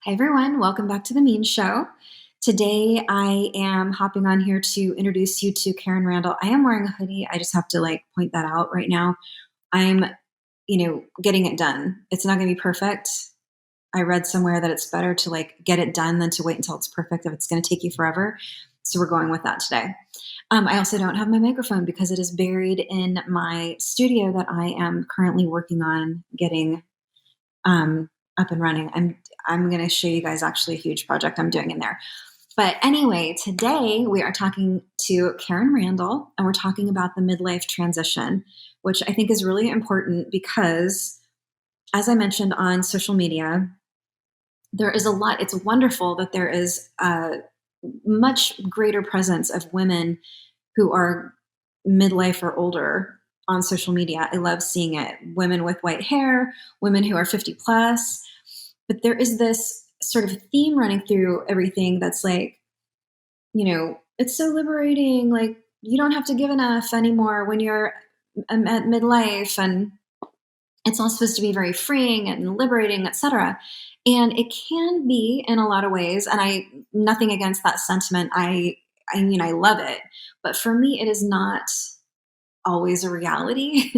Hi, everyone. Welcome back to the Mean Show. Today, I am hopping on here to introduce you to Karen Randall. I am wearing a hoodie. I just have to point that out right now. I'm, getting it done. It's not going to be perfect. I read somewhere that it's better to get it done than to wait until it's perfect if it's going to take you forever. So we're going with that today. I also don't have my microphone because it is buried in my studio that I am currently working on getting up and running. I'm going to show you guys actually a huge project I'm doing in there. But anyway, today we are talking to Karen Randall, and we're talking about the midlife transition, which I think is really important because, as I mentioned on social media, there is a lot. It's wonderful that there is a much greater presence of women who are midlife or older on social media. I love seeing it. Women with white hair, women who are 50 plus. But there is this sort of theme running through everything that's it's so liberating. Like, you don't have to give enough anymore when you're at midlife. And it's all supposed to be very freeing and liberating, etc. And it can be in a lot of ways. And nothing against that sentiment. I love it. But for me, it is not always a reality.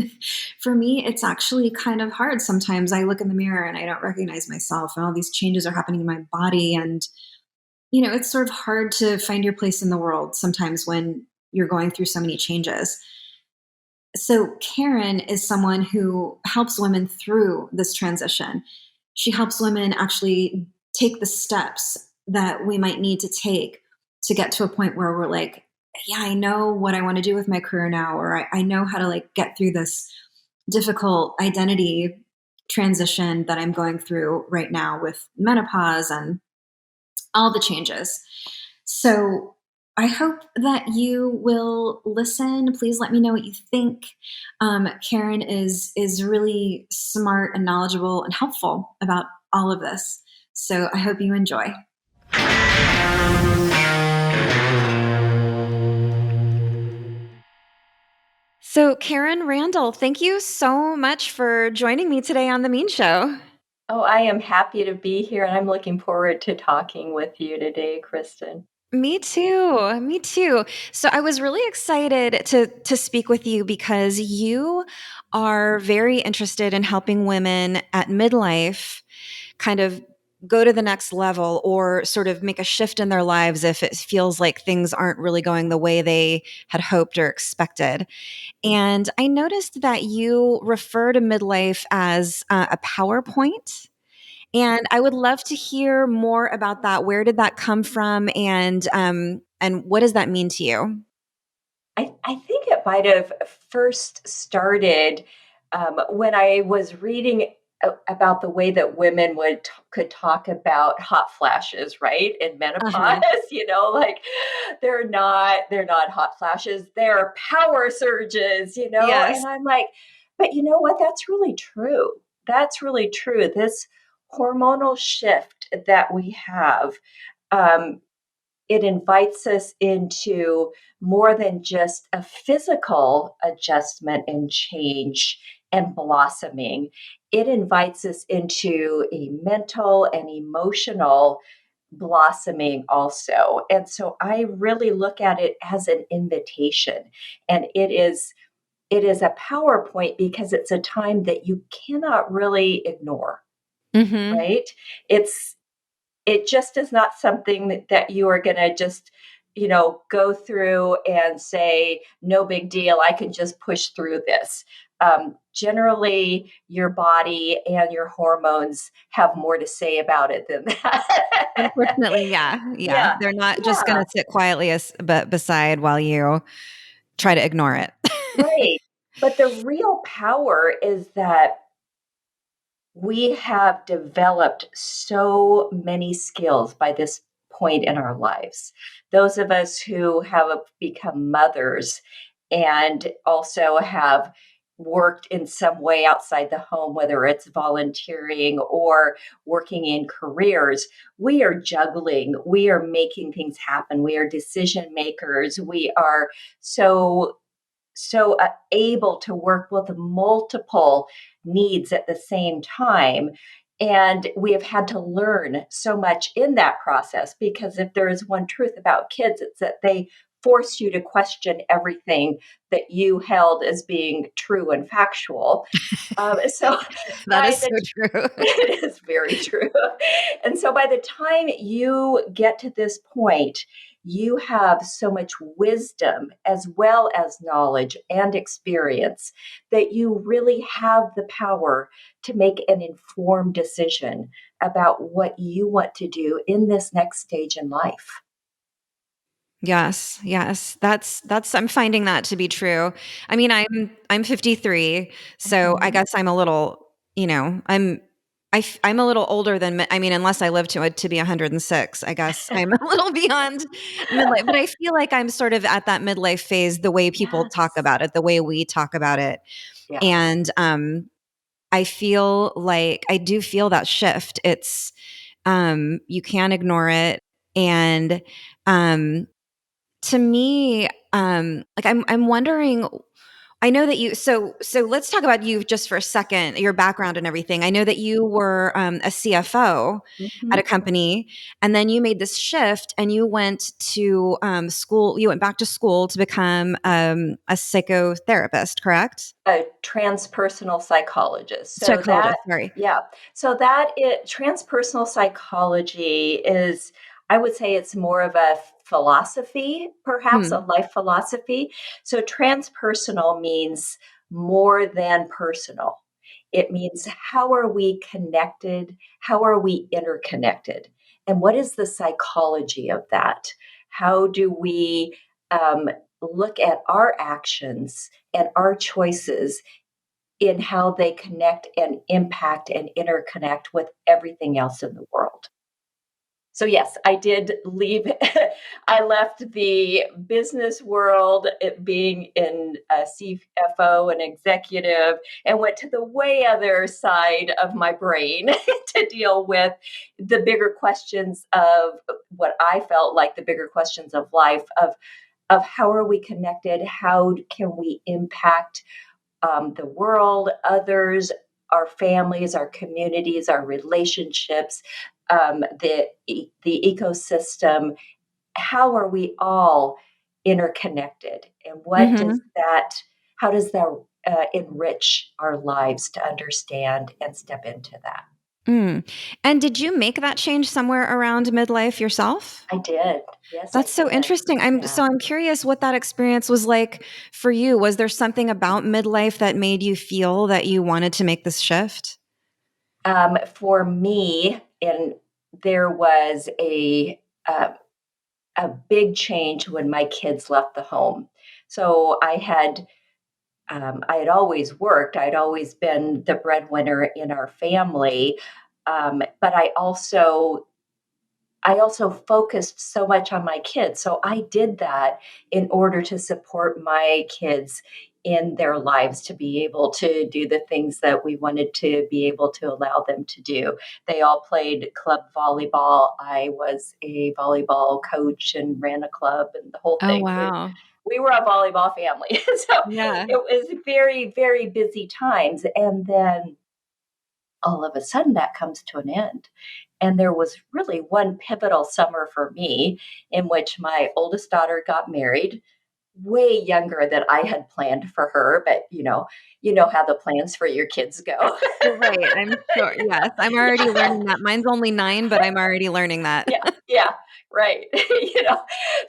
For me, it's actually kind of hard. Sometimes I look in the mirror and I don't recognize myself, and all these changes are happening in my body. And, it's sort of hard to find your place in the world sometimes when you're going through so many changes. So, Karen is someone who helps women through this transition. She helps women actually take the steps that we might need to take to get to a point where we're like, yeah, I know what I want to do with my career now, or I know how to get through this difficult identity transition that I'm going through right now with menopause and all the changes. So I hope that you will listen. Please let me know what you think. Karen is really smart and knowledgeable and helpful about all of this. So I hope you enjoy. So, Karen Randall, thank you so much for joining me today on The Mean Show. Oh, I am happy to be here, and I'm looking forward to talking with you today, Kristen. Me too. Me too. So I was really excited to speak with you because you are very interested in helping women at midlife kind of go to the next level or sort of make a shift in their lives if it feels like things aren't really going the way they had hoped or expected. And I noticed that you refer to midlife as a PowerPoint. And I would love to hear more about that. Where did that come from, and what does that mean to you? I think it might have first started when I was reading about the way that women could talk about hot flashes, right? In menopause, Uh-huh. like they're not hot flashes, they're power surges. Yes. And I'm like, but you know what? That's really true. That's really true. This hormonal shift that we have, um, it invites us into more than just a physical adjustment and change and blossoming. It invites us into a mental and emotional blossoming also. And so I really look at it as an invitation. And it is a PowerPoint because it's a time that you cannot really ignore, Mm-hmm. right? It's it just is not something that you are going to just go through and say no big deal, I can just push through this. Generally your body and your hormones have more to say about it than that. Unfortunately, yeah, yeah. Yeah, They're not just going yeah, to sit quietly beside while you try to ignore it. right. But the real power is that we have developed so many skills by this point in our lives. Those of us who have become mothers and also have worked in some way outside the home, whether it's volunteering or working in careers, we are juggling, we are making things happen, we are decision makers, we are so able to work with multiple needs at the same time. And we have had to learn so much in that process because if there is one truth about kids, it's that they force you to question everything that you held as being true and factual. So That by is so the true. it is very true. And so by the time you get to this point, you have so much wisdom as well as knowledge and experience that you really have the power to make an informed decision about what you want to do in this next stage in life. Yes, yes. That's I'm finding that to be true. I mean, I'm 53, so I Mhm. guess I'm a little, I'm a little older than I mean, unless I live to be 106, I guess I'm a little beyond midlife, but I feel like I'm sort of at that midlife phase the way people talk Yes. about it, the way we talk about it. Yeah. And I feel like I do feel that shift. It's you can't ignore it. And um to me, like I'm wondering, I know that so let's talk about you just for a second, your background and everything. I know that you were a CFO at a Mhm. company, and then you made this shift and you went to school, you went back to school to become a psychotherapist, correct? A transpersonal psychologist. So that Psychologist, sorry. yeah. So that it transpersonal psychology is I would say it's more of a philosophy, perhaps a Hmm. life philosophy. So transpersonal means more than personal. It means how are we connected? How are we interconnected? And what is the psychology of that? How do we um, look at our actions and our choices in how they connect and impact and interconnect with everything else in the world. So, yes, I did leave. I left the business world, it being in a CFO and executive, and went to the way other side of my brain to deal with the bigger questions of what I felt like the bigger questions of life of how are we connected? How can we impact the world, others, our families, our communities, our relationships, the ecosystem? How are we all interconnected, and what does Hmm. that? How does that enrich our lives to understand and step into that? Mm. And did you make that change somewhere around midlife yourself? I did. Yes, I That's so did. interesting. Yeah. I'm curious what that experience was like for you. Was there something about midlife that made you feel that you wanted to make this shift? For me, and there was a big change when my kids left the home. So I had always worked. I'd always been the breadwinner in our family, but I also focused so much on my kids. So I did that in order to support my kids in their lives to be able to do the things that we wanted to be able to allow them to do. They all played club volleyball. I was a volleyball coach and ran a club and the whole Oh, thing. wow. We were a volleyball family. So Yeah. it was very, very busy times. And then all of a sudden that comes to an end. And there was really one pivotal summer for me in which my oldest daughter got married, way younger than I had planned for her, but you know how the plans for your kids go. Right. I'm sure. Yes. I'm already learning that. Mine's only 9, but I'm already learning that. Yeah, yeah, right.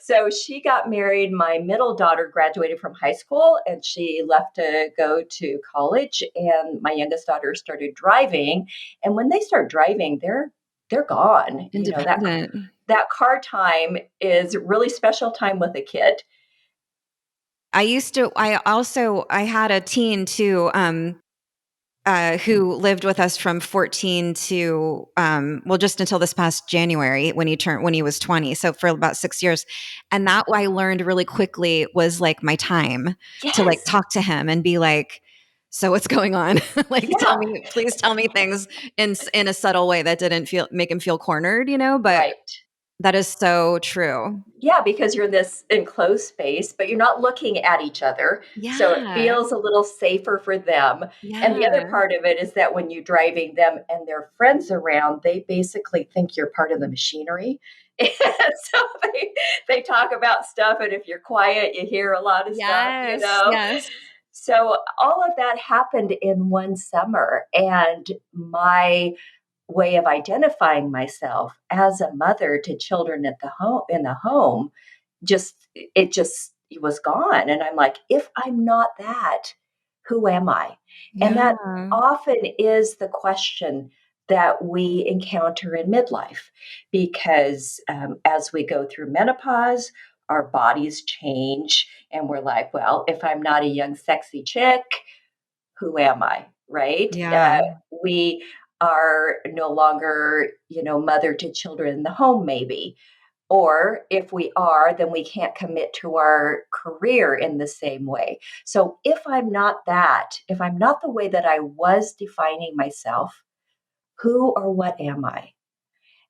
So she got married. My middle daughter graduated from high school and she left to go to college. And my youngest daughter started driving. And when they start driving, they're gone. Independent. That car time is really special time with a kid. I had a teen too, who lived with us from 14 to well, just until this past January when he was 20. So for about 6 years, and that I learned really quickly was like my time to like Yes. talk to him and be like, "So what's going on? Like, Yeah. please tell me things in a subtle way that didn't feel make him feel cornered, you know." But Right. That is so true. Yeah, because you're in this enclosed space, but you're not looking at each other, so it Yeah. feels a little safer for them, and the other Yeah. part of it is that when you're driving them and their friends around, they basically think you're part of the machinery, and so they talk about stuff, and if you're quiet, you hear a lot of stuff, you Yes. know? Yes. So, all of that happened in one summer, and my way of identifying myself as a mother to children at the home in the home just it was gone, and I'm like, if I'm not that, who am I? And that Yeah. often is the question that we encounter in midlife because as we go through menopause, our bodies change and we're like, well, if I'm not a young sexy chick, who am I? Right? Yeah. We are no longer, mother to children in the home, maybe. Or if we are, then we can't commit to our career in the same way. So if I'm not that, if I'm not the way that I was defining myself, who or what am I?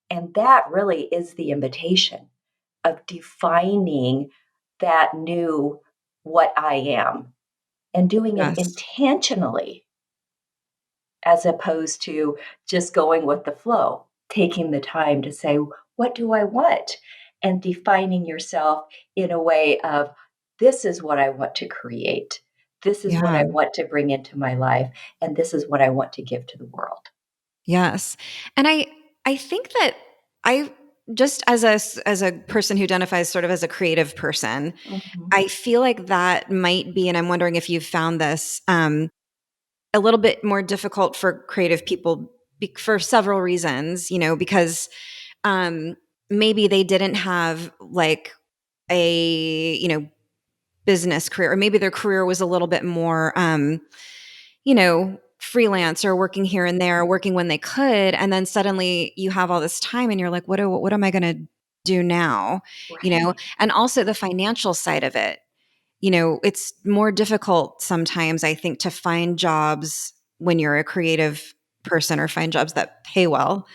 And that really is the invitation of defining that new what I am and doing it Yes. intentionally as opposed to just going with the flow, taking the time to say, what do I want? And defining yourself in a way of, this is what I want to create. This is what Yeah. I want to bring into my life. And this is what I want to give to the world. Yes. And I think that I just as a person who identifies sort of as a creative person, Mhm. I feel like that might be, and I'm wondering if you've found this, a little bit more difficult for creative people for several reasons, because um, maybe they didn't have like a, business career, or maybe their career was a little bit more, freelance or working here and there, working when they could. And then suddenly you have all this time and you're like, what am I going to do now? Right. And also the financial side of it. It's more difficult sometimes, I think, to find jobs when you're a creative person or find jobs that pay well.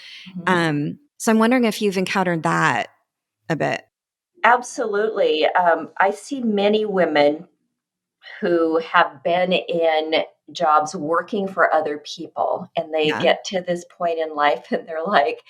Mhm. So I'm wondering if you've encountered that a bit. Absolutely. I see many women who have been in jobs working for other people, and they Yeah. get to this point in life and they're like,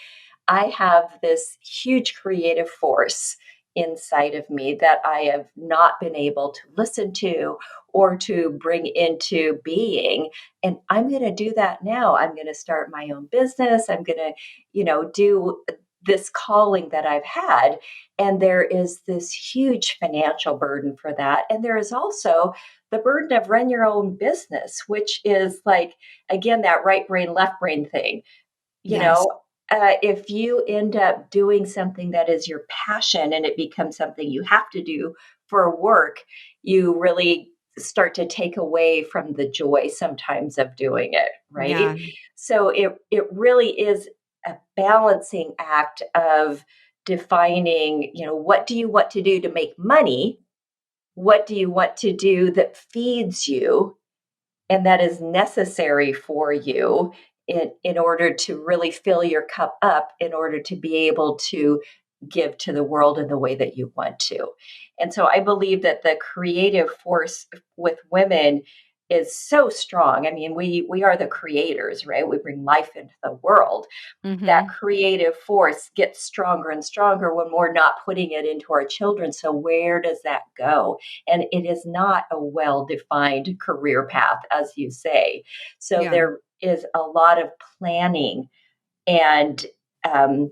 I have this huge creative force inside of me that I have not been able to listen to or to bring into being. And I'm going to do that now. I'm going to start my own business. I'm going to, do this calling that I've had. And there is this huge financial burden for that. And there is also the burden of run your own business, which is like, again, that right brain, left brain thing. You Yes. know, if you end up doing something that is your passion and it becomes something you have to do for work, you really start to take away from the joy sometimes of doing it, right? Yeah. So it really is a balancing act of defining, what do you want to do to make money? What do you want to do that feeds you? And that is necessary for you in order to really fill your cup up in order to be able to give to the world in the way that you want to. And so I believe that the creative force with women is so strong. I mean, we are the creators, right? We bring life into the world. That Hmm. creative force gets stronger and stronger when we're not putting it into our children. So, where does that go? And it is not a well defined career path, as you say. So, Yeah. there is a lot of planning and um,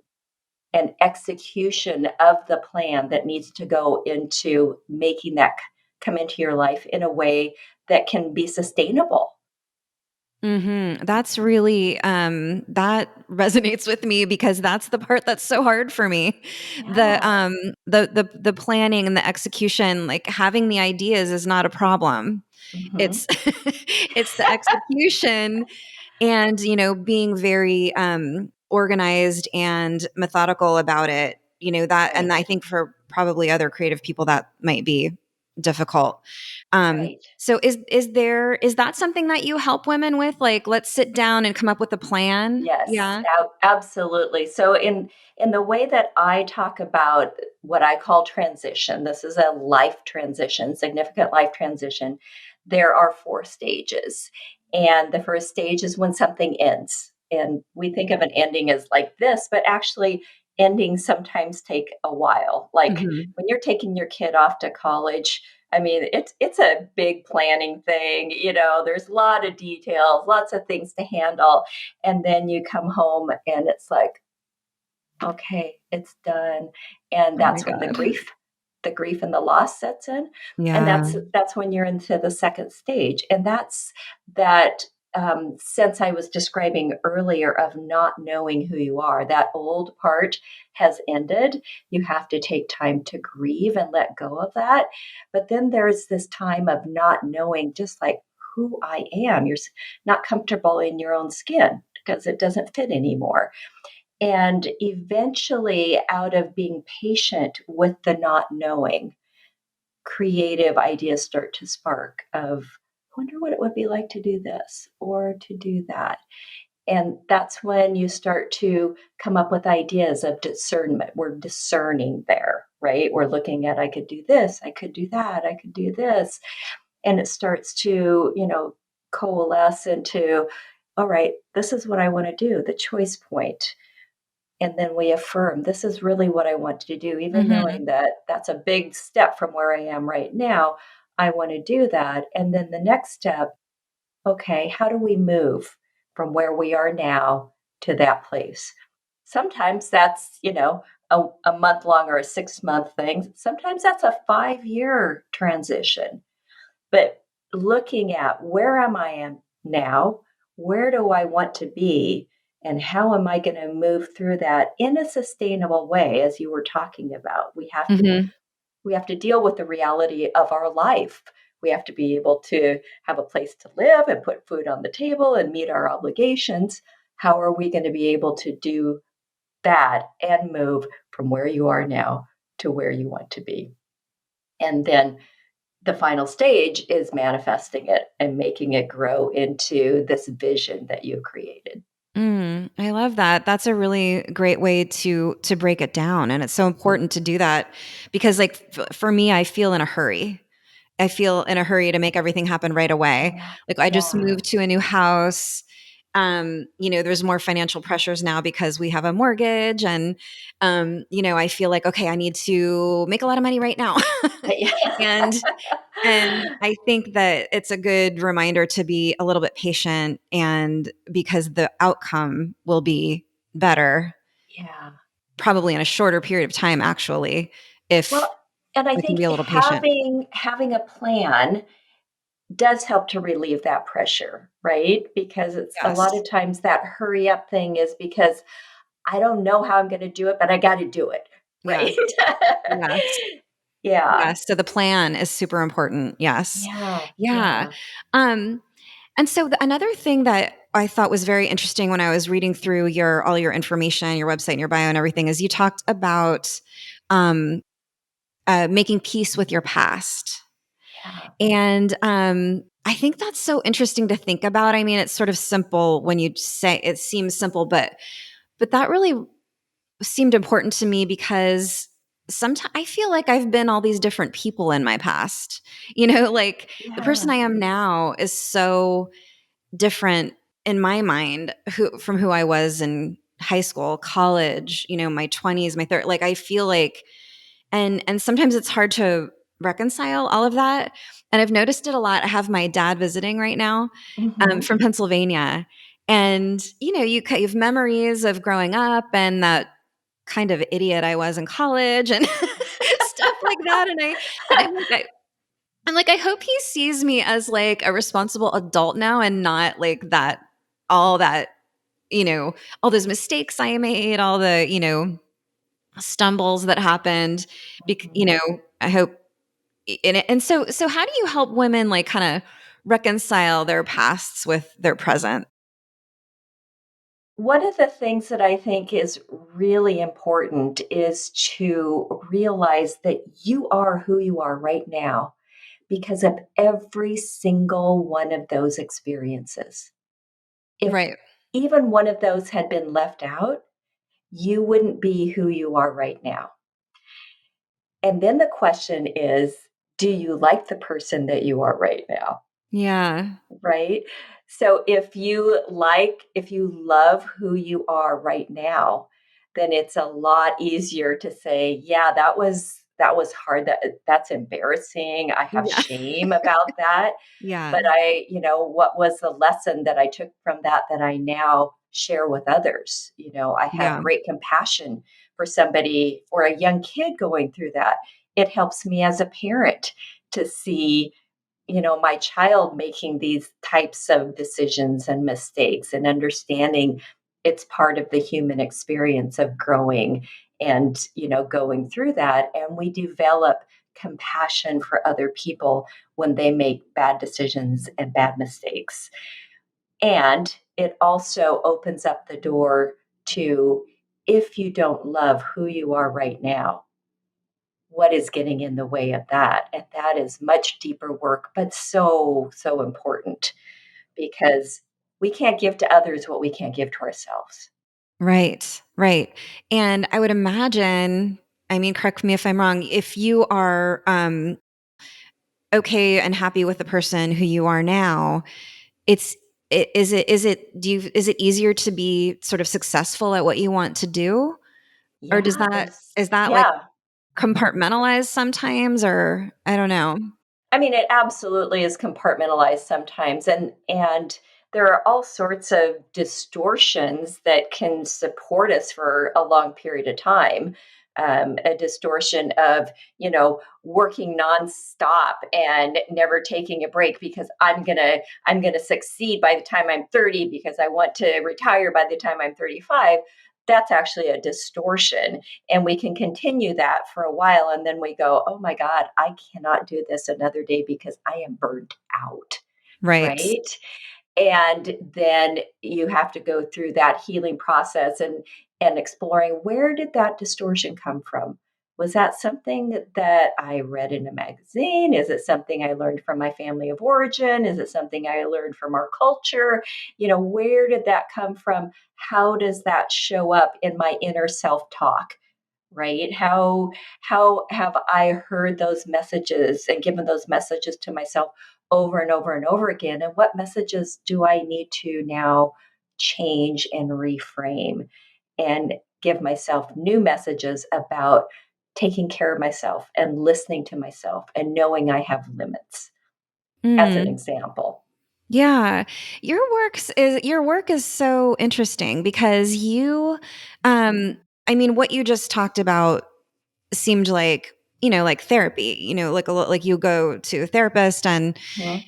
and execution of the plan that needs to go into making that come into your life in a way that can be sustainable. That's really that resonates with me because that's the part that's so hard for me. The Yeah. the planning and the execution, like having the ideas is not a problem. Hmm. It's it's the execution and being very organized and methodical about it. That, and Right. I think for probably other creative people that might be. difficult. Right. So is that something that you help women with? Like, let's sit down and come up with a plan? Yes, Yeah. absolutely. So in the way that I talk about what I call transition, this is a life transition, significant life transition. There are four stages. And the first stage is when something ends. And we think of an ending as like this, but actually endings sometimes take a while. Like Mhm. when you're taking your kid off to college, I mean, it's a big planning thing, there's a lot of details, lots of things to handle, and then you come home and it's like, okay, it's done. And Oh my that's when the god. grief and the loss sets in. And Yeah. that's when you're into the second stage. And that's that sense I was describing earlier of not knowing who you are. That old part has ended. You have to take time to grieve and let go of that. But then there's this time of not knowing, just like who I am. You're not comfortable in your own skin because it doesn't fit anymore. And eventually, out of being patient with the not knowing, creative ideas start to spark of, wonder what it would be like to do this or to do that. And that's when you start to come up with ideas of discernment. We're discerning there, right? We're looking at, I could do this, I could do that, I could do this. And it starts to, coalesce into, all right, this is what I want to do, the choice point. And then we affirm, this is really what I want to do, even Mhm. knowing that that's a big step from where I am right now. I want to do that. And then the next step, okay, how do we move from where we are now to that place? Sometimes that's, a month long or a 6 month thing. Sometimes that's a 5 year transition. But looking at, where am I am now? Where do I want to be? And how am I going to move through that in a sustainable way, as you were talking about? Mhm. We have to deal with the reality of our life. We have to be able to have a place to live and put food on the table and meet our obligations. How are we going to be able to do that and move from where you are now to where you want to be? And then the final stage is manifesting it and making it grow into this vision that you created. I love that. That's a really great way to break it down, and it's so important to do that because, like, for me, I feel in a hurry. I feel in a hurry to make everything happen right away. Yeah. Like, I just Yeah. moved to a new house. There's more financial pressures now because we have a mortgage, and I feel like, okay, I need to make a lot of money right now, and I think that it's a good reminder to be a little bit patient, and because the outcome will be better Yeah. probably in a shorter period of time, actually, if Well, and I we can think be a little patient. having a plan does help to relieve that pressure, right? Because it's a lot Yes. of times that hurry up thing is because I don't know how I'm going to do it, but I got to do it, Yes. right? Yes. Yeah. Yes. So the plan is super important. Yes. Yeah. Yeah. Yeah. Um, and so another thing that I thought was very interesting when I was reading through all your information, your website and your bio and everything is you talked about um, making peace with your past. Yeah. And I think that's so interesting to think about. I mean, it's sort of simple when you say it seems simple, but that really seemed important to me because sometimes I feel like I've been all these different people in my past. Like the person Yeah. I am now is so different in my mind from who I was in high school, college, my 20s, my 30s. Like I feel like and sometimes it's hard to reconcile all of that. And I've noticed it a lot. I have my dad visiting right now Hmm. from Pennsylvania. And you have memories of growing up and that kind of idiot I was in college and stuff like that. I'm like, I hope he sees me as like a responsible adult now and not like all that, all those mistakes I made, all the, stumbles that happened. Mhm. I hope, and so how do you help women like kind of reconcile their pasts with their present? One of the things that I think is really important is to realize that you are who you are right now. because of every single one of those experiences. If Right. even one of those had been left out, you wouldn't be who you are right now. And then the question is, do you like the person that you are right now? Yeah. Right? So if you love who you are right now, then it's a lot easier to say, yeah, that was hard. That's embarrassing. I have Yeah. shame about that. Yeah. But what was the lesson that I took from that that I now share with others? I have Yeah. great compassion for somebody or a young kid going through that. It helps me as a parent to see my child making these types of decisions and mistakes and understanding it's part of the human experience of growing and going through that, and we develop compassion for other people when they make bad decisions and bad mistakes. And it also opens up the door to, if you don't love who you are right now, what is getting in the way of that? And that is much deeper work, but so, so important because we can't give to others what we can't give to ourselves. Right. Right. And I would imagine, I mean, correct me if I'm wrong, if you are okay and happy with the person who you are now, it's is it easier to be sort of successful at what you want to do? Or Yes. is that like Yeah. compartmentalized sometimes, or I don't know. I mean, it absolutely is compartmentalized sometimes, and there are all sorts of distortions that can support us for a long period of time. A distortion of working nonstop and never taking a break because I'm gonna succeed by the time I'm 30 because I want to retire by the time I'm 35. That's actually a distortion, and we can continue that for a while and then we go, oh my god, I cannot do this another day because I am burned out. Right. Right? And then you have to go through that healing process and exploring, where did that distortion come from? Was that something that I read in a magazine? Is it something I learned from my family of origin? Is it something I learned from our culture? Where did that come from? How does that show up in my inner self-talk? Right? How have I heard those messages and given those messages to myself over and over and over again? And what messages do I need to now change and reframe and give myself new messages about taking care of myself and listening to myself and knowing I have limits, as an Mm. example. Yeah. Your work is so interesting because you Mhm. I mean what you just talked about seemed like, like therapy, like like you go to a therapist and Mhm.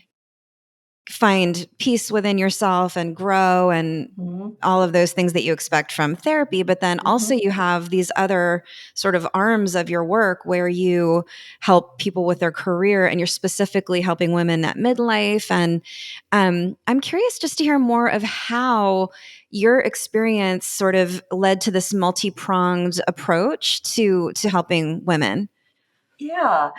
find peace within yourself and grow and Mhm. all of those things that you expect from therapy. But then also, Mhm. you have these other sort of arms of your work where you help people with their career and you're specifically helping women at midlife. And I'm curious just to hear more of how your experience sort of led to this multi-pronged approach to helping women. Yeah.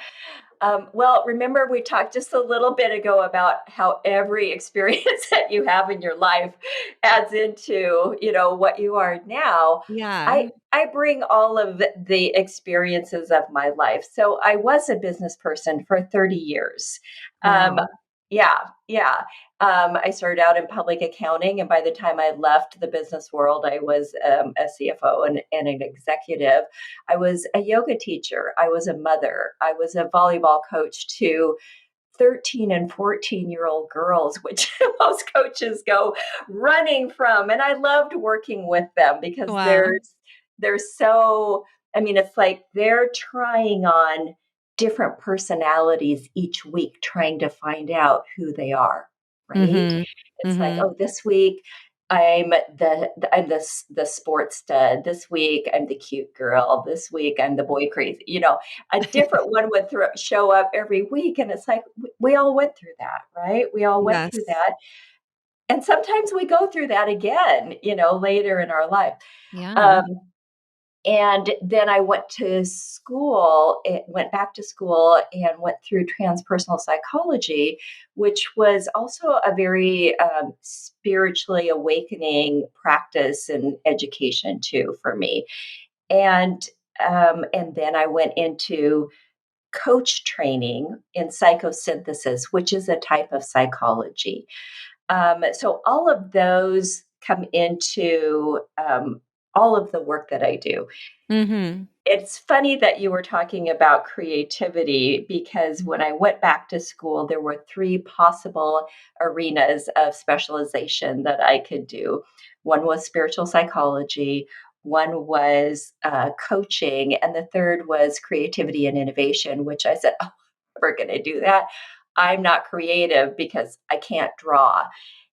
Well, remember we talked just a little bit ago about how every experience that you have in your life adds into, what you are now. Yeah. I bring all of the experiences of my life. So I was a business person for 30 years. Um, Wow. yeah, yeah. I started out in public accounting, and by the time I left the business world, I was a CFO and an executive. I was a yoga teacher. I was a mother. I was a volleyball coach to 13 and 14-year-old girls, which most coaches go running from. And I loved working with them because Wow. they're so, I mean, it's like they're trying on different personalities each week, trying to find out who they are, right? Mhm. It's like, Mhm. oh, this week I'm the sports stud. This week I'm the cute girl. This week I'm the boy crazy. A different one would show up every week, and it's like we all went through that, right? We all went through Yes. that, and sometimes we go through that again, later in our life. Yeah. Um, And then I went to school, went back to school and went through transpersonal psychology, which was also a very spiritually awakening practice and education too for me. And then I went into coach training in psychosynthesis, which is a type of psychology. So all of those come into all of the work that I do. Mhm. It's funny that you were talking about creativity because when I went back to school, there were three possible arenas of specialization that I could do. One was spiritual psychology, one was coaching, and the third was creativity and innovation, which I said, oh, I'm never going to do that. I'm not creative because I can't draw.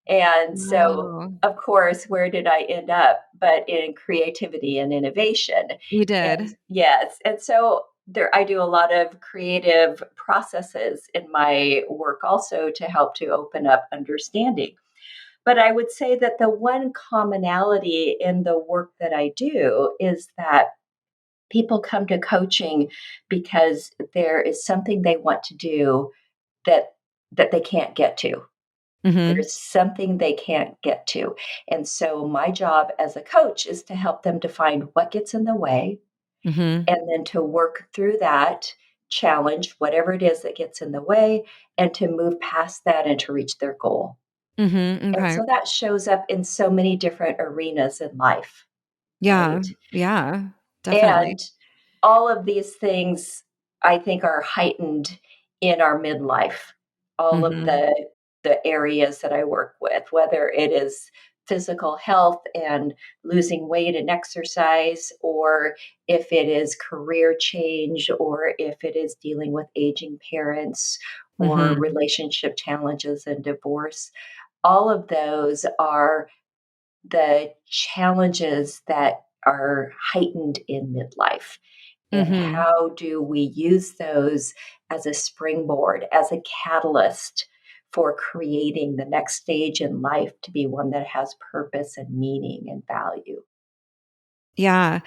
And so, Oh, of course, where did I end up? But in creativity and innovation. you And did. yes, and so there I do a lot of creative processes in my work also to help to open up understanding. But I would say that the one commonality in the work that I do is that people come to coaching because there is something they want to do that they can't get to. Mhm. There's something they can't get to. And so my job as a coach is to help them define what gets in the way Mhm. and then to work through that challenge, whatever it is that gets in the way, and to move past that and to reach their goal. Mhm. And Okay. so that shows up in so many different arenas in life, Yeah. right? Yeah. Definitely. And all of these things I think are heightened in our midlife. All of Mhm. the areas that I work with, whether it is physical health and losing weight and exercise, or if it is career change, or if it is dealing with aging parents or Mhm. relationship challenges and divorce. All of those are the challenges that are heightened in midlife. And Mhm. how do we use those as a springboard, as a catalyst for creating the next stage in life to be one that has purpose and meaning and value? Yeah.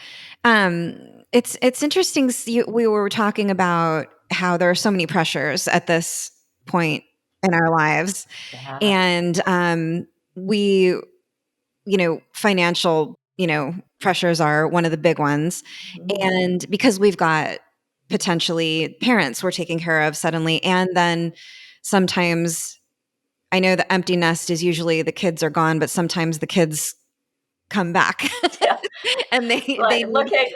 Um, it's interesting. We were talking about how there are so many pressures at this point in our lives, Yeah. and we, financial, pressures are one of the big ones, Mhm. and because we've got potentially parents we're taking care of suddenly, and then sometimes I know the empty nest is usually the kids are gone, but sometimes the kids come back Yeah. and they Like, need. look at,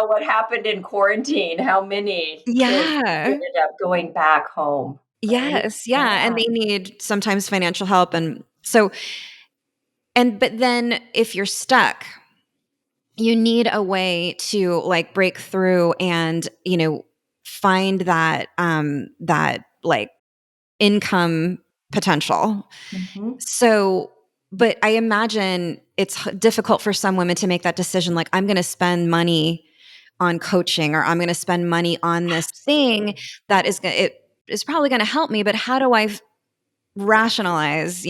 what happened in quarantine, how many kids Yeah. ended up going back home, right? Yes, yeah, and Yeah. they need sometimes financial help, and so but then if you're stuck, you need a way to, like, break through and, find that, like, income potential. Mhm. So, but I imagine it's difficult for some women to make that decision, like, "I'm gonna spend money on coaching, or I'm gonna spend money on this thing Absolutely. that it is probably gonna help me, but how do I rationalize,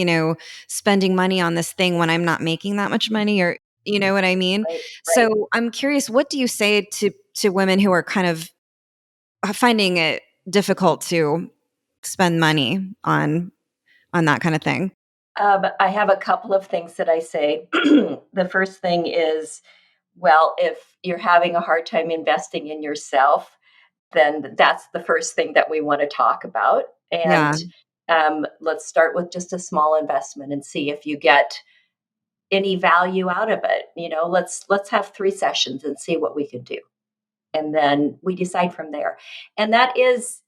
spending money on this thing when I'm not making that much money, or you know what I mean?" Right, right. So I'm curious, what do you say to women who are kind of finding it difficult to spend money on that kind of thing? I have a couple of things that I say. The first thing is, well, if you're having a hard time investing in yourself, then that's the first thing that we want to talk about. And Yeah. let's start with just a small investment and see if you get any value out of it. Let's have 3 sessions and see what we can do, and then we decide from there. And that is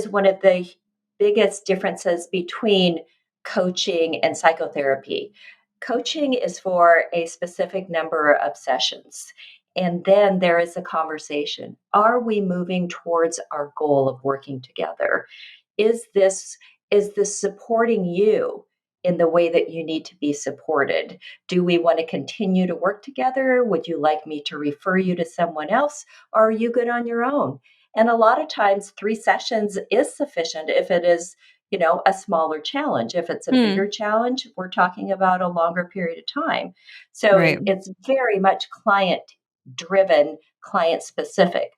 one of the biggest differences between coaching and psychotherapy. Coaching is for a specific number of sessions, and then there is a conversation. Are we moving towards our goal of working together? Is this supporting you in the way that you need to be supported? Do we want to continue to work together? Would you like me to refer you to someone else? Or are you good on your own? And a lot of times, 3 sessions is sufficient if it is, a smaller challenge. If it's a bigger Hmm. challenge, we're talking about a longer period of time. So Right. it's very much client driven, client specific.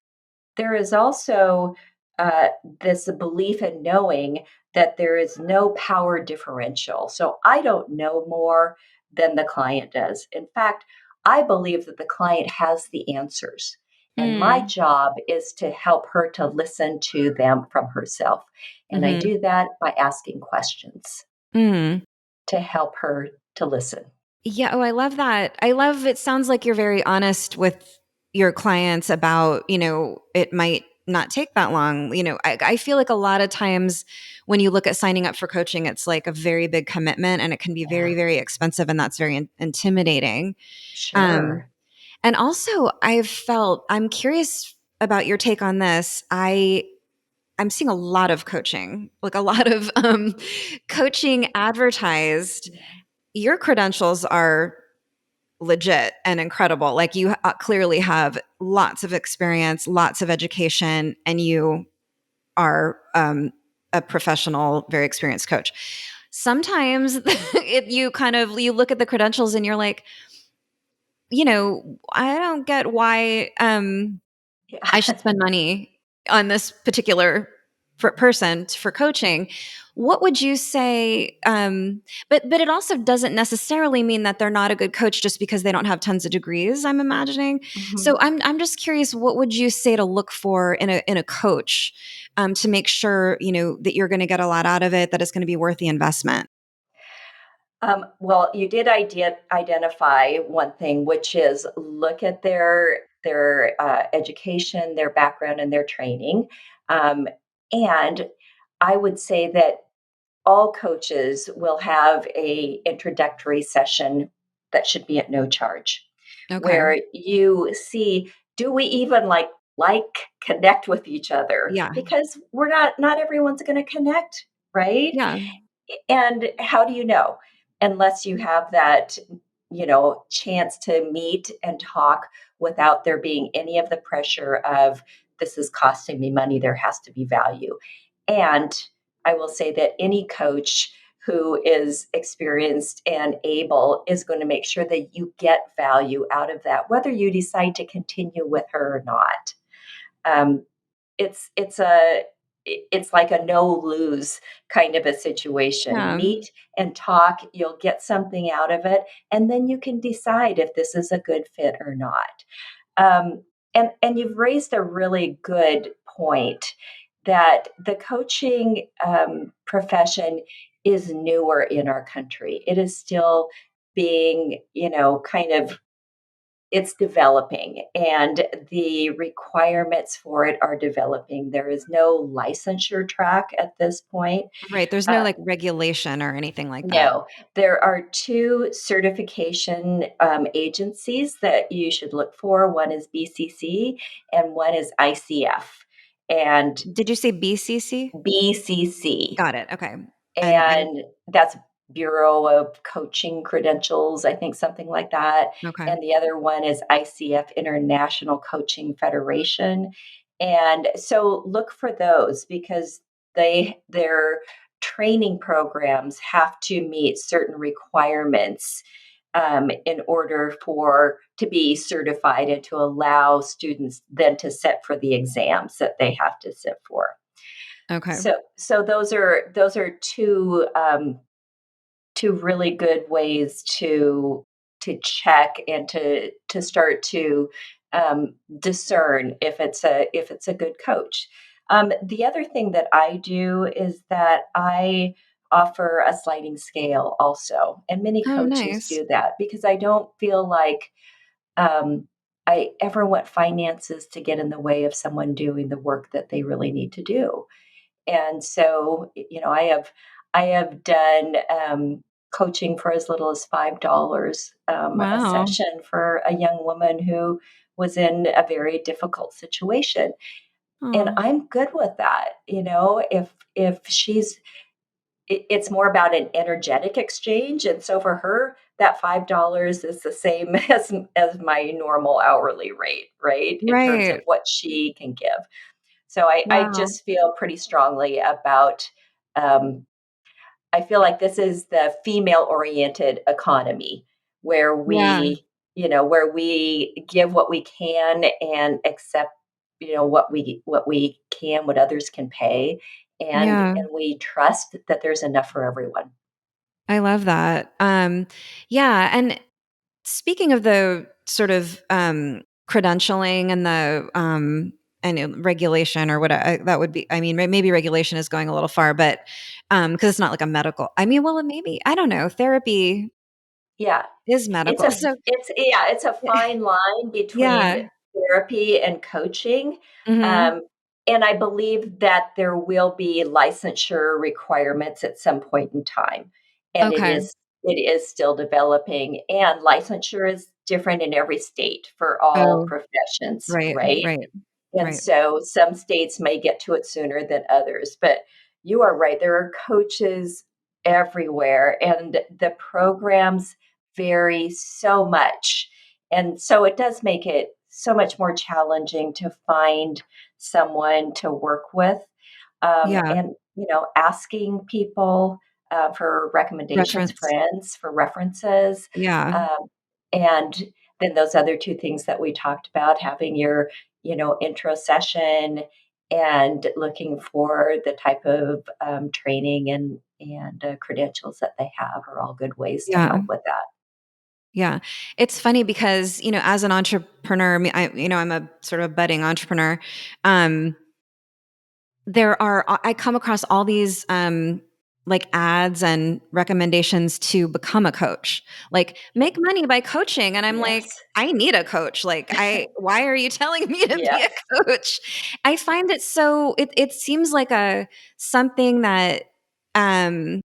There is also uh, this belief in knowing that there is no power differential. So I don't know more than the client does. In fact, I believe that the client has the answers. And my Mm. job is to help her to listen to them from herself. And I Mhm. do that by asking questions Mm. to help her to listen. Yeah, oh, I love that. I love it sounds like you're very honest with your clients about, it might not take that long. I feel like a lot of times when you look at signing up for coaching, it's like a very big commitment and it can be very, Yeah, very expensive and that's very intimidating. Um, sure. and also I'm curious about your take on this. I'm seeing a lot of coaching, like a lot of coaching advertised. Yeah. Your credentials are legit and incredible. Like you clearly have lots of experience, lots of education, and you are a professional, very experienced coach. Sometimes you look at the credentials and you're like, I don't get why I should Yeah. spend money on this particular person for coaching. What would you say? But it also doesn't necessarily mean that they're not a good coach just because they don't have tons of degrees. I'm imagining. So Mhm. I'm just curious. What would you say to look for in a coach to make sure that you're going to get a lot out of it, that it's going to be worth the investment? Well, you did identify one thing, which is look at their education, their background, and their training. Um, and I would say that all coaches will have a introductory session that should be at no charge, Okay. where you see, do we even connect with each other? Yeah. Because not everyone's going to connect, right? Yeah. And how do you know? Unless you have that, chance to meet and talk without there being any of the pressure of this is costing me money, there has to be value. And I will say that any coach who is experienced and able is going to make sure that you get value out of that, whether you decide to continue with her or not. Um, it's it's a it's like a no lose kind of a situation. Yeah. Meet and talk, you'll get something out of it, and then you can decide if this is a good fit or not. Um, and you've raised a really good point that the coaching profession is newer in our country. It is still being, kind of it's developing and the requirements for it are developing. There is no licensure track at this point. Right. There's no Uh, like regulation or anything like that. no, there are two certification agencies that you should look for. One is BCC and one is ICF. And Did you say BCC? BCC Got it. Okay. And and that's Bureau of Coaching Credentials, I think something like that. okay. And the other one is ICF, International Coaching Federation. And so look for those because their training programs have to meet certain requirements in order for to be certified and to allow students then to sit for the exams that they have to sit for. Okay. So those are two really good ways to check and to start to discern if it's a good coach. The other thing that I do is that I offer a sliding scale also, and many Oh, coaches nice. do that because I don't feel like um, I ever want finances to get in the way of someone doing the work that they really need to do. And so, I have done coaching for as little as $5 a Wow. session for a young woman who was in a very difficult situation. And Oh, I'm good with that. If it's more about an energetic exchange. And so for her, that $5 is the same as my normal hourly rate, right? In terms of right. what she can give. So I Wow. just feel pretty strongly about um, I feel like this is the female oriented economy where Yeah. where we give what we can and accept, what others can pay, and Yeah. we trust that there's enough for everyone. I love that. Yeah, and speaking of the sort of, credentialing and the, regulation or what that would be, I mean, maybe regulation is going a little far, but, because it's not like a medical, I mean, well, maybe, I don't know, therapy Yeah. is It's medical. a So it's a fine line between yeah. therapy and coaching, Mhm. um, and I believe that there will be licensure requirements at some point in time, and Okay. it is still developing, and licensure is different in every state for all Oh, professions, right, right? right, And right. so some states may get to it sooner than others, but you are right. There are coaches everywhere, and the programs vary so much. And so it does make it so much more challenging to find someone to work with. Yeah, And, asking people for recommendations, reference. friends for references. Yeah, Um, and then those other two things that we talked about, having your intro session and looking for the type of training and credentials that they have are all good ways to yeah. help with that. Yeah. It's funny because, as an entrepreneur, I'm a sort of a budding entrepreneur. Um, I come across all these, like ads and recommendations to become a coach, like Okay. make money by coaching. And I'm like, Yes. I need a coach. Like, why are you telling me to be Yes. a coach? I find it seems like something that, um,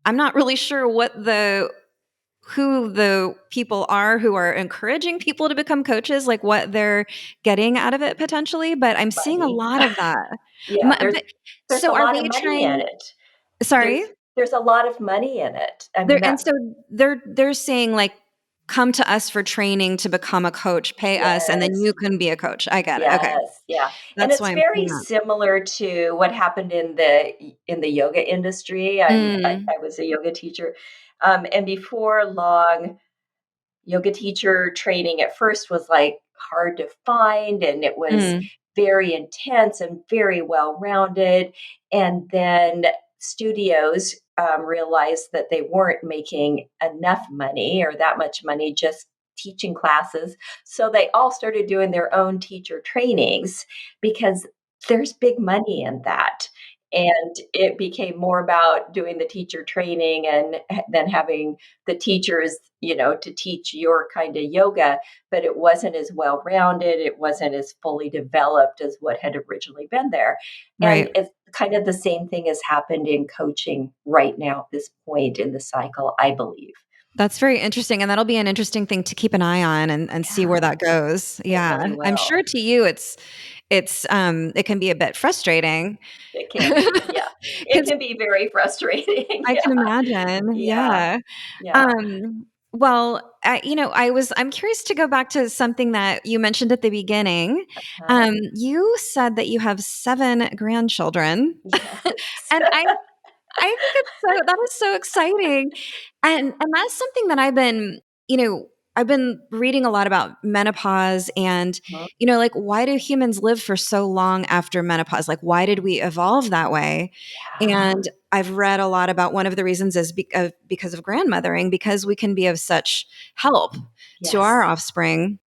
I'm not really sure who the people are who are encouraging people to become coaches, like what they're getting out of it potentially, but I'm seeing a Money. lot of that. Yeah, But there's a so are lot of they money in trying it. sorry? There's a lot of money in it. I mean, They're and so they're saying, like, "Come to us for training to become a coach, pay us, and then yes. you can be a coach." I get it, okay. Yes, yeah, and That's it's why I'm very seeing that. similar to what happened in the yoga industry. Mm, I was a yoga teacher, and before long, yoga teacher training at first was like hard to find, and it was mm, very intense and very well rounded. And then studios realized that they weren't making enough money or that much money just teaching classes. So they all started doing their own teacher trainings because there's big money in that. And it became more about doing the teacher training and then having the teachers, to teach your kind of yoga, but it wasn't as well rounded. It wasn't as fully developed as what had originally been there. And right. it's kind of the same thing has happened in coaching right now at this point in the cycle, I believe. That's very interesting, and that'll be an interesting thing to keep an eye on and see Yeah, where that goes. it Yeah. really I'm will. sure to you it can be a bit frustrating. It can be. Yeah. It 'Cause can be very frustrating. I can Yeah. imagine, Yeah. yeah. Yeah. Well, I'm curious to go back to something that you mentioned at the beginning. Huh? You said that you have 7 grandchildren, Yes. and I think that is so exciting, and that's something that I've been reading a lot about menopause and, Mhm. like, why do humans live for so long after menopause? Like, why did we evolve that way? Yeah. And I've read a lot about one of the reasons is because of grandmothering, because we can be of such help to our Yes. offspring.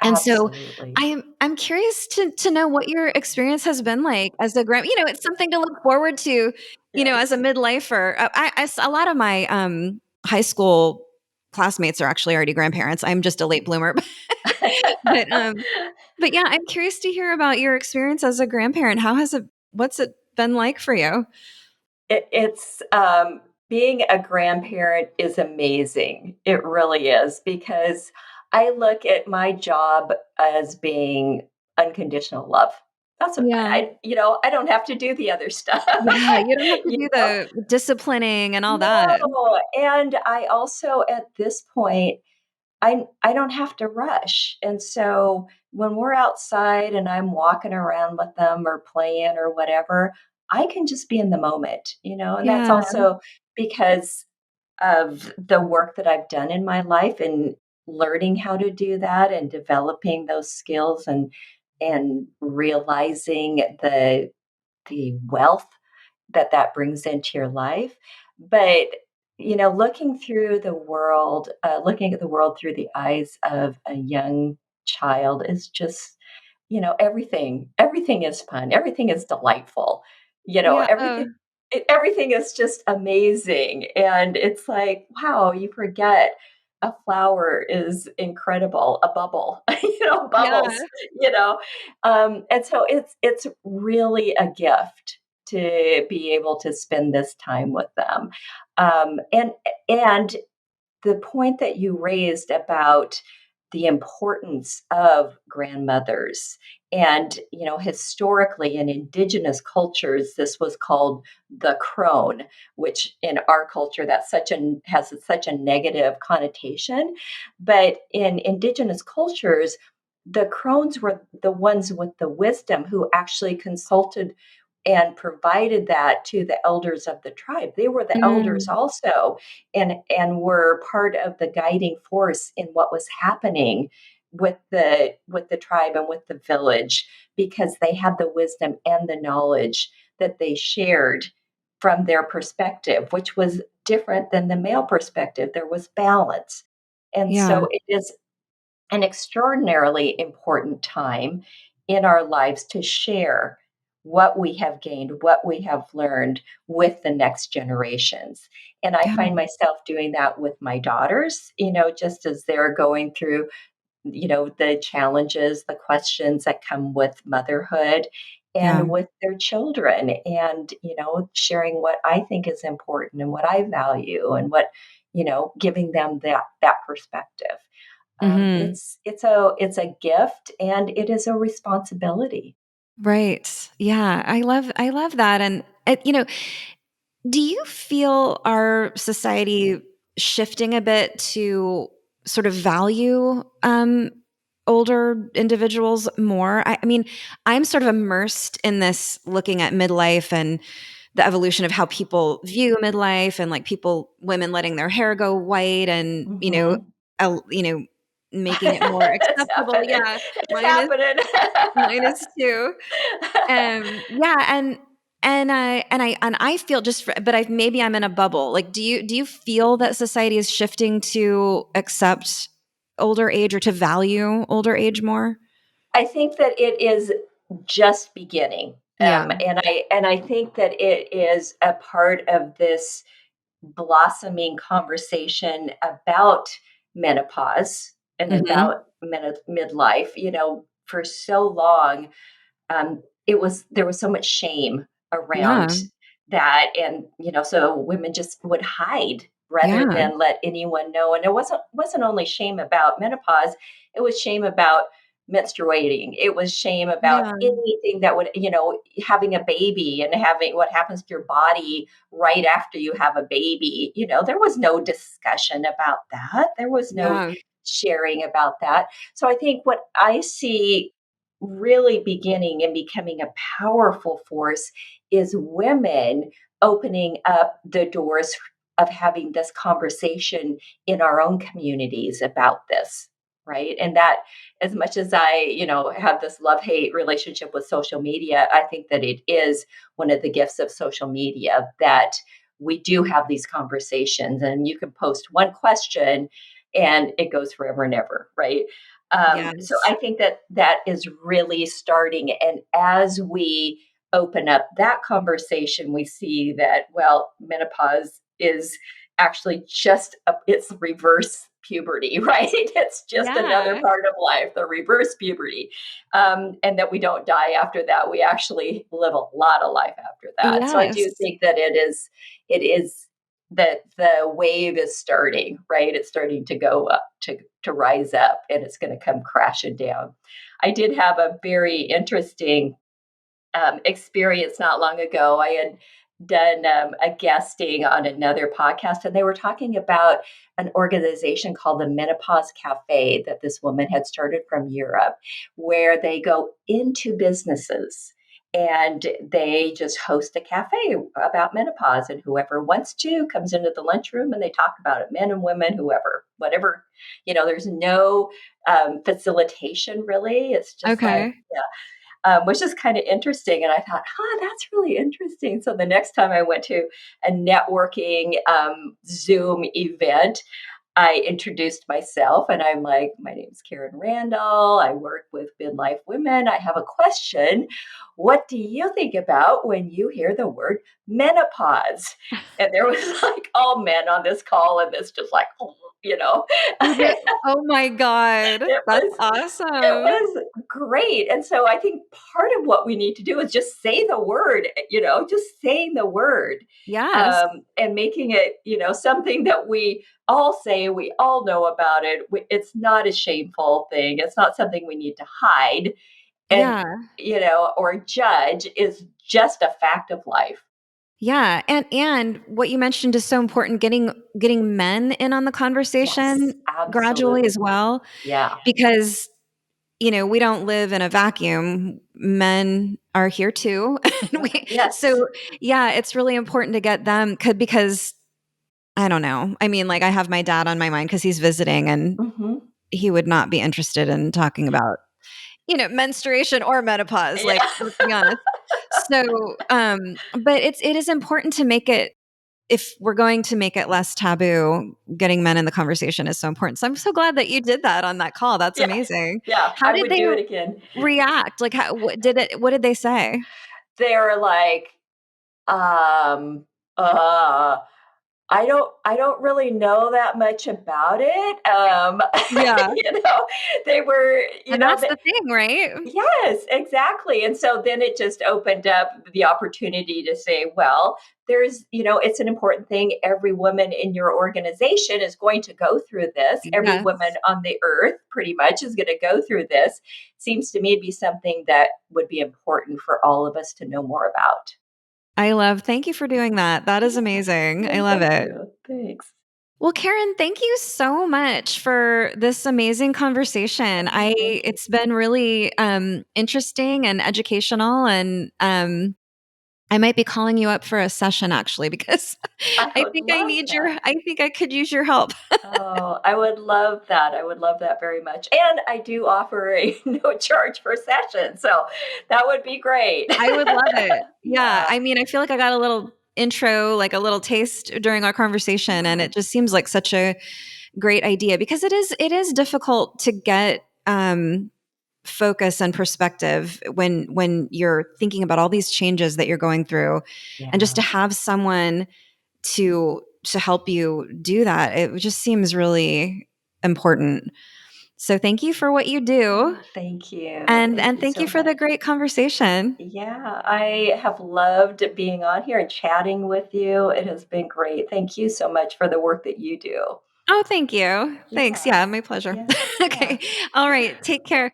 And so Absolutely. I'm curious to know what your experience has been like as a it's something to look forward to, as a Yes. midlifer. A lot of my high school classmates are actually already grandparents. I'm just a late bloomer. but but yeah, I'm curious to hear about your experience as a grandparent. What's it been like for you? It's being a grandparent is amazing. It really is because I look at my job as being unconditional love. That's what Yeah. I don't have to do the other stuff. Yeah, you don't have to you do know? the disciplining and all that. No, and I also at this point I don't have to rush. And so when we're outside and I'm walking around with them or playing or whatever, I can just be in the moment, and that's Yeah. also because of the work that I've done in my life and learning how to do that and developing those skills and realizing the wealth that that brings into your life. But, looking at the world through the eyes of a young child is just, everything is fun. Everything is delightful. You know, Yeah. everything everything is just amazing. And it's like, wow, you forget a flower is incredible, a bubble, Yeah. bubbles, you know. And so it's really a gift to be able to spend this time with them. And the point that you raised about the importance of grandmothers, and historically in indigenous cultures this was called the crone, which in our culture that's has such a negative connotation, but in indigenous cultures the crones were the ones with the wisdom who actually consulted and provided that to the elders of the tribe. They were the elders Mm, also, and were part of the guiding force in what was happening with the tribe and with the village, because they had the wisdom and the knowledge that they shared from their perspective, which was different than the male perspective. There was balance. And yeah. so it is an extraordinarily important time in our lives to share what we have gained, what we have learned with the next generations. And I Yeah. find myself doing that with my daughters, just as they're going through, the challenges, the questions that come with motherhood Yeah. and with their children, and, sharing what I think is important and what I value and what, giving them that perspective. Mhm. It's a gift and it is a responsibility. Right. Yeah. I love that. And do you feel our society shifting a bit to sort of value older individuals more? I mean, I'm sort of immersed in this looking at midlife and the evolution of how people view midlife and like women letting their hair go white and, Mhm. making it more It's acceptable. happening. Yeah. It's Mine is happening. mine is too. Yeah, and I feel but maybe I'm in a bubble. Like, do you feel that society is shifting to accept older age or to value older age more? I think that it is just beginning. Yeah. And I think that it is a part of this blossoming conversation about menopause and Hmm. about midlife. For so long, there was so much shame Yeah. around that, and so women just would hide rather Yeah. than let anyone know. And it wasn't only shame about menopause, it was shame about menstruating, it was shame about Yeah. anything that would, having a baby and having what happens to your body right after you have a baby. There was no discussion about that, there was no Yeah. sharing about that. So I think what I see really beginning and becoming a powerful force is women opening up the doors of having this conversation in our own communities about this, right? And that, as much as I have this love hate relationship with social media, I think that it is one of the gifts of social media that we do have these conversations, and you can post one question and it goes forever and ever, right? So Yes. I think that that is really starting. And as we open up that conversation, we see that, well, menopause is actually it's reverse puberty, right? It's just another Yeah. part of life, the reverse puberty. And that we don't die after that. We actually live a lot of life after that. So I do Yes. think that it is that the wave is starting, right? It's starting to go up, to rise up, and it's going to come crashing down. I did have a very interesting experience not long ago. I had done a guesting on another podcast, and they were talking about an organization called the Menopause Cafe that this woman had started from Europe, where they go into businesses and they just host a cafe about menopause, and whoever wants to comes into the lunchroom and they talk about it, men and women, whoever, whatever. There's no facilitation really. It's just like, Okay. yeah, which is kind of interesting. And I thought, that's really interesting. So the next time I went to a networking Zoom event, I introduced myself and I'm like, my name's Karen Randall. I work with Midlife Women. I have a question. What do you think about when you hear the word menopause? And there was like all men on this call, and this just like, you know, Oh, oh my god. it That's was it awesome. was great. And so I think part of what we need to do is just say the word, just saying the word, Yes. and making it, something that we all say, we all know about it. It's not a shameful thing. It's not something we need to hide and, Yeah. or judge. Is just a fact of life. Yeah, and what you mentioned is so important, getting men in on the conversation Yes, gradually absolutely. as well, Yeah. because, we don't live in a vacuum. Men are here too. And Yes. so, yeah, it's really important to get them because I don't know. I mean, like, I have my dad on my mind because he's visiting and Hmm. he would not be interested in talking about, menstruation or menopause, like, Yeah. let's be honest. So, but it is important to make it if we're going to make it less taboo, getting men in the conversation is so important. So I'm so glad that you did that on that call. That's Yeah. amazing. Yeah. How I did would they do it again. react? Like, what did they say? They're like, um, uh, I don't really know that much about it. Yeah. They were, And that's the thing, right? yes, exactly. And so then it just opened up the opportunity to say, well, it's an important thing. Every woman in your organization is going to go through this. Every woman Yes. on the earth pretty much is going to go through this. Seems to me to be something that would be important for all of us to know more about. Thank you for doing that. That is Yeah. amazing. I Well, love thank it. you. Thanks. Well, Karen, thank you so much for this amazing conversation. Oh, thank you. It's been really interesting and educational, and I might be calling you up for a session actually because I I would think love that. I think I could use your help. Oh, I would love that. I would love that very much. And I do offer a no charge per session. So that would be great. I would love it. Yeah, Yeah. I mean, I feel like I got a little intro, like a little taste during our conversation, and Yeah. it just seems like such a great idea because it is difficult to get focus and perspective when you're thinking about all these changes that you're going through, and just Yeah. to have someone to help you do that, it just seems really important. So thank you for what you do, Oh, thank you. Thank and you thank you so for the much. great conversation. Yeah, I have loved being on here and chatting with you. It has been great. Thank you so much for the work that you do. Oh, thank you. Thanks. Yeah. Yeah, my pleasure. Yeah. Yeah. Okay. All right. Take care.